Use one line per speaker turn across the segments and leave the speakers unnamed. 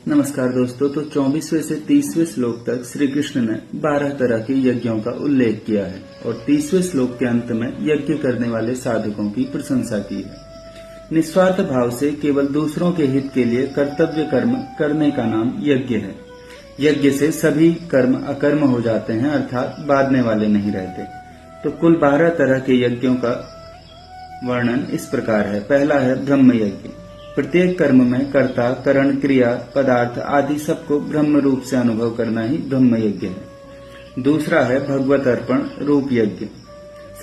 नमस्कार दोस्तों। तो 24वें से 30वें श्लोक तक श्री कृष्ण ने 12 तरह के यज्ञों का उल्लेख किया है और 30वें श्लोक के अंत में यज्ञ करने वाले साधकों की प्रशंसा की है। निस्वार्थ भाव से केवल दूसरों के हित के लिए कर्तव्य कर्म करने का नाम यज्ञ है। यज्ञ से सभी कर्म अकर्म हो जाते हैं, अर्थात बाधने वाले नहीं रहते। तो कुल 12 तरह के यज्ञों का वर्णन इस प्रकार है। पहला है ब्रह्म यज्ञ। प्रत्येक कर्म में कर्ता, करण, क्रिया, पदार्थ आदि सबको ब्रह्म रूप से अनुभव करना ही ब्रह्म यज्ञ है। दूसरा है भगवत अर्पण रूप यज्ञ।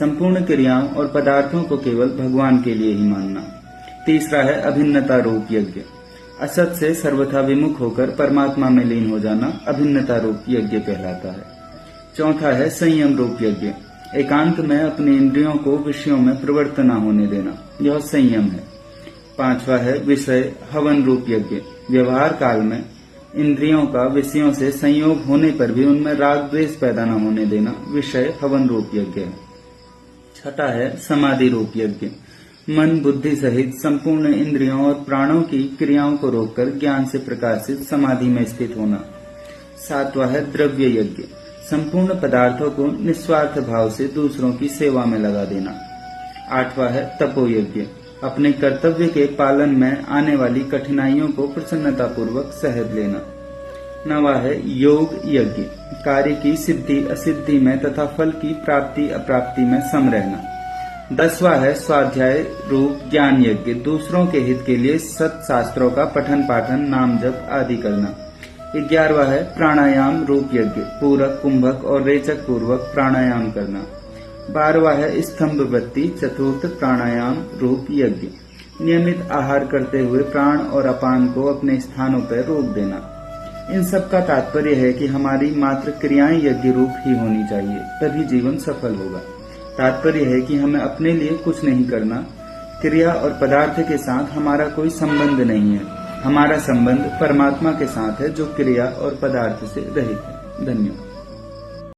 संपूर्ण क्रियाओं और पदार्थों को केवल भगवान के लिए ही मानना। तीसरा है अभिन्नता रूप यज्ञ। असत से सर्वथा विमुख होकर परमात्मा में लीन हो जाना अभिन्नता रूप यज्ञ कहलाता है। चौथा है संयम रूप यज्ञ। एकांत में अपने इंद्रियों को विषयों में प्रवृत्त न होने देना, यह संयम है। पांचवा है विषय हवन रूप यज्ञ। व्यवहार काल में इंद्रियों का विषयों से संयोग होने पर भी उनमें राग द्वेष पैदा न होने देना विषय हवन रूप यज्ञ है। छठा है समाधि रूप यज्ञ। मन बुद्धि सहित संपूर्ण इंद्रियों और प्राणों की क्रियाओं को रोककर ज्ञान से प्रकाशित समाधि में स्थित होना। सातवां है द्रव्य यज्ञ। संपूर्ण पदार्थों को निस्वार्थ भाव से दूसरों की सेवा में लगा देना। आठवां है तपो यज्ञ। अपने कर्तव्य के पालन में आने वाली कठिनाइयों को प्रसन्नता पूर्वक सह लेना। नवा है योग यज्ञ। कार्य की सिद्धि असिद्धि में तथा फल की प्राप्ति अप्राप्ति में सम रहना। 10वां है स्वाध्याय रूप ज्ञान यज्ञ। दूसरों के हित के लिए सत्शास्त्रों का पठन पाठन, नाम जप आदि करना। 11वां है प्राणायाम रूप यज्ञ। पूरक, कुंभक और रेचक पूर्वक प्राणायाम करना। 12वां है स्तंभ वृत्ति चतुर्थ प्राणायाम रूप यज्ञ। नियमित आहार करते हुए प्राण और अपान को अपने स्थानों पर रोक देना। इन सब का तात्पर्य है कि हमारी मात्र क्रियाएं यज्ञ रूप ही होनी चाहिए, तभी जीवन सफल होगा। तात्पर्य है कि हमें अपने लिए कुछ नहीं करना। क्रिया और पदार्थ के साथ हमारा कोई संबंध नहीं है। हमारा संबंध परमात्मा के साथ है, जो क्रिया और पदार्थ से रहित है। धन्यवाद।